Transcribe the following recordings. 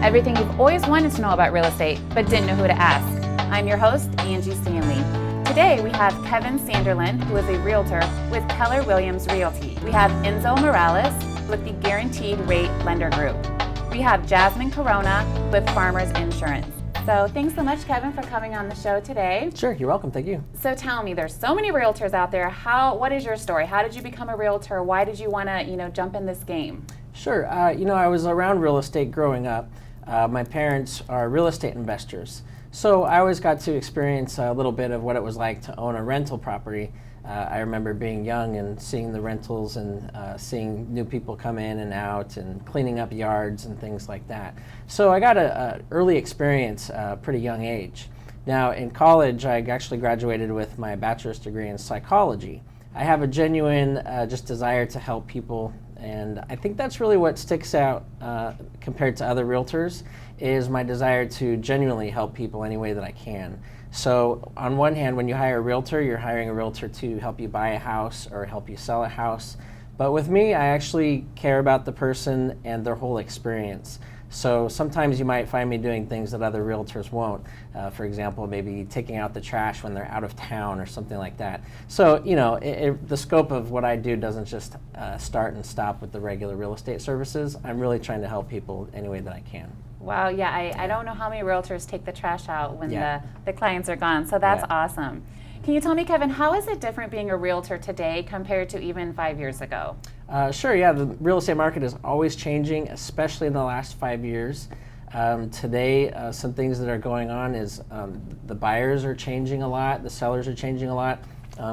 Everything you've always wanted to know about real estate, but didn't know who to ask. I'm your host, Angie Stanley. Today we have Kevin Sanderlin, who is a realtor with Keller Williams Realty. We have Enzo Morales with the Guaranteed Rate Lender Group. We have Jasmine Corona with Farmers Insurance. So thanks so much, Kevin, for coming on the show today. Sure, you're welcome. Thank you. So tell me, there's so many realtors out there. What is your story? How did you become a realtor? Why did you want to, jump in this game? Sure. I was around real estate growing up. My parents are real estate investors. So I always got to experience a little bit of what it was like to own a rental property. I remember being young and seeing the rentals and seeing new people come in and out and cleaning up yards and things like that. So I got an early experience at a pretty young age. Now in college, I actually graduated with my bachelor's degree in psychology. I have a genuine just desire to help people, and I think that's really what sticks out compared to other realtors, is my desire to genuinely help people any way that I can. So on one hand, when you hire a realtor, you're hiring a realtor to help you buy a house or help you sell a house. But with me, I actually care about the person and their whole experience. So sometimes you might find me doing things that other realtors won't. For example, maybe taking out the trash when they're out of town or something like that. So, the scope of what I do doesn't just start and stop with the regular real estate services. I'm really trying to help people any way that I can. Wow, yeah, I don't know how many realtors take the trash out when the clients are gone, so that's awesome. Can you tell me, Kevin, how is it different being a realtor today compared to even 5 years ago? Sure, yeah, the real estate market is always changing, especially in the last 5 years. Today, some things that are going on is the buyers are changing a lot, the sellers are changing a lot.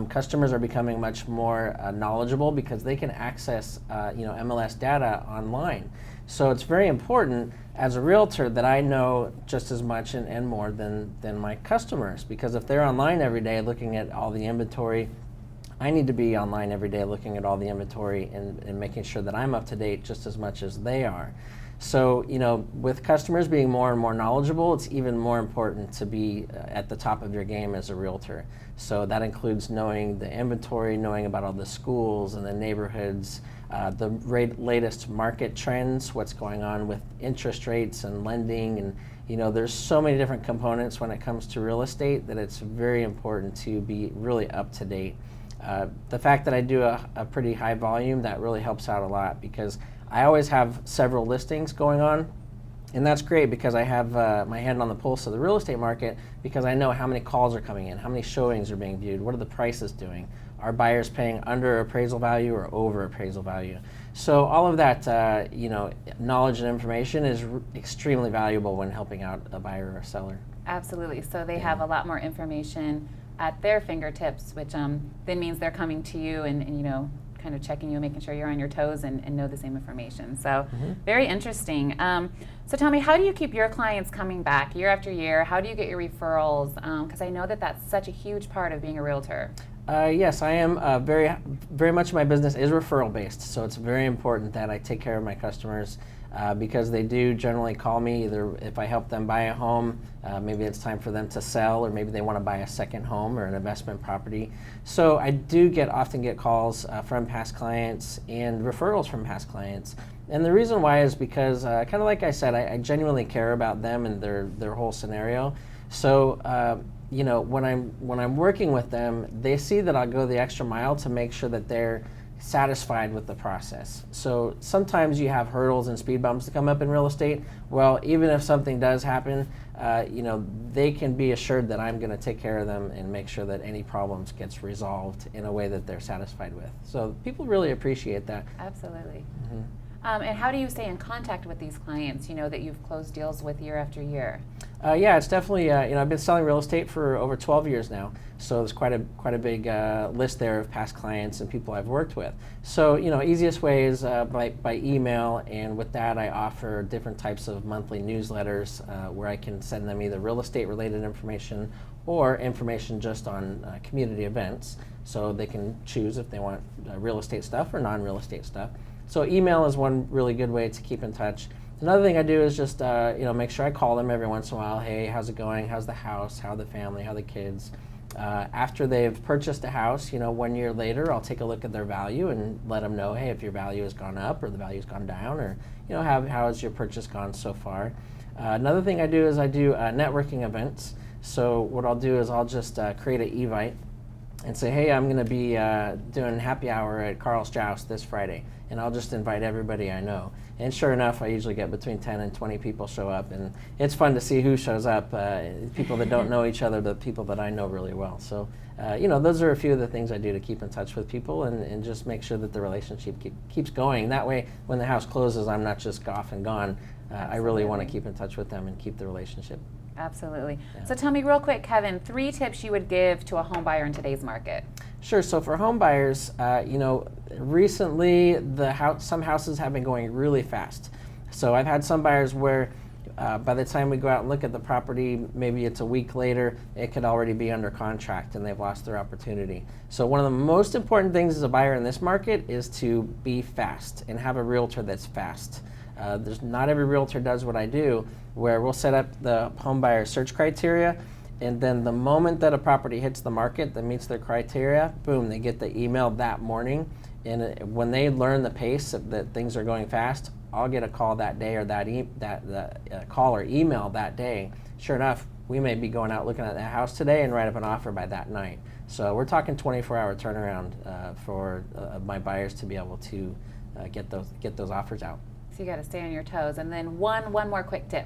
Customers are becoming much more knowledgeable because they can access MLS data online. So it's very important as a realtor that I know just as much and more than my customers, because if they're online every day looking at all the inventory, I need to be online every day looking at all the inventory and making sure that I'm up to date just as much as they are. So, with customers being more and more knowledgeable, it's even more important to be at the top of your game as a realtor. So that includes knowing the inventory, knowing about all the schools and the neighborhoods, the latest market trends, what's going on with interest rates and lending, and there's so many different components when it comes to real estate that it's very important to be really up to date. The fact that I do a pretty high volume, that really helps out a lot, because I always have several listings going on, and that's great because I have my hand on the pulse of the real estate market, because I know how many calls are coming in, how many showings are being viewed, what are the prices doing, are buyers paying under appraisal value or over appraisal value. So all of that knowledge and information is extremely valuable when helping out a buyer or a seller. Absolutely, so they have a lot more information at their fingertips, which then means they're coming to you and kind of checking you, making sure you're on your toes and know the same information. So very interesting. So tell me, how do you keep your clients coming back year after year? How do you get your referrals? Because I know that that's such a huge part of being a realtor. Yes, I am very much my business is referral based, so it's very important that I take care of my customers because they do generally call me either if I help them buy a home, maybe it's time for them to sell, or maybe they want to buy a second home or an investment property. So I do often get calls from past clients and referrals from past clients. And the reason why is because, kind of like I said, I genuinely care about them and their whole scenario. So when I'm working with them, they see that I'll go the extra mile to make sure that they're satisfied with the process. So sometimes you have hurdles and speed bumps to come up in real estate. Well, even if something does happen, they can be assured that I'm going to take care of them and make sure that any problems gets resolved in a way that they're satisfied with. So people really appreciate that. Absolutely. And how do you stay in contact with these clients, that you've closed deals with year after year? Yeah, it's definitely, I've been selling real estate for over 12 years now, so there's quite a big list there of past clients and people I've worked with. So, easiest way is by email, and with that I offer different types of monthly newsletters where I can send them either real estate related information or information just on community events, so they can choose if they want real estate stuff or non-real estate stuff. So email is one really good way to keep in touch. Another thing I do is just make sure I call them every once in a while. Hey, how's it going? How's the house? How the family? How the kids? After they've purchased a house, 1 year later, I'll take a look at their value and let them know, hey, if your value has gone up or the value's gone down, or how has your purchase gone so far. Another thing I do is I do networking events. So what I'll do is I'll just create an Evite and say, hey, I'm going to be doing happy hour at Carl's Joust this Friday, and I'll just invite everybody I know. And sure enough, I usually get between 10 and 20 people show up, and it's fun to see who shows up, people that don't know each other, but people that I know really well. So, those are a few of the things I do to keep in touch with people and just make sure that the relationship keeps going. That way, when the house closes, I'm not just off and gone. I really want to keep in touch with them and keep the relationship. Absolutely. Yeah. So tell me real quick, Kevin, 3 tips you would give to a home buyer in today's market. Sure. So for home buyers, recently some houses have been going really fast. So I've had some buyers where by the time we go out and look at the property, maybe it's a week later, it could already be under contract and they've lost their opportunity. So one of the most important things as a buyer in this market is to be fast and have a realtor that's fast. Not every realtor does what I do, where we'll set up the home buyer search criteria, and then the moment that a property hits the market that meets their criteria, boom, they get the email that morning. And when they learn the pace that things are going fast, I'll get a call that day, or call or email that day. Sure enough, we may be going out looking at that house today and write up an offer by that night. So we're talking 24-hour turnaround for my buyers to be able to get those offers out. So you got to stay on your toes. And then one more quick tip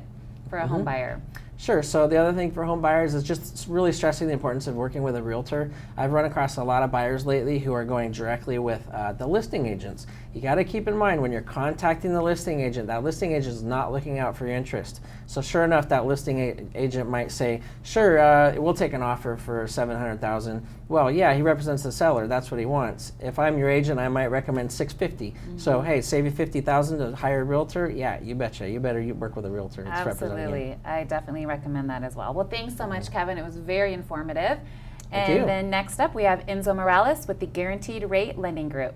for a home buyer. Sure. So the other thing for home buyers is just really stressing the importance of working with a realtor. I've run across a lot of buyers lately who are going directly with the listing agents. You got to keep in mind when you're contacting the listing agent, that listing agent is not looking out for your interest. So sure enough, that listing agent might say, sure, we'll take an offer for $700,000. Well, yeah, he represents the seller. That's what he wants. If I'm your agent, I might recommend $650,000. So hey, save you $50,000 to hire a realtor? Yeah, you betcha. You better work with a realtor. It's representing you. I definitely recommend that as well. Well, thanks so much, Kevin. It was very informative. Thank you. And then next up, we have Enzo Morales with the Guaranteed Rate Lending Group.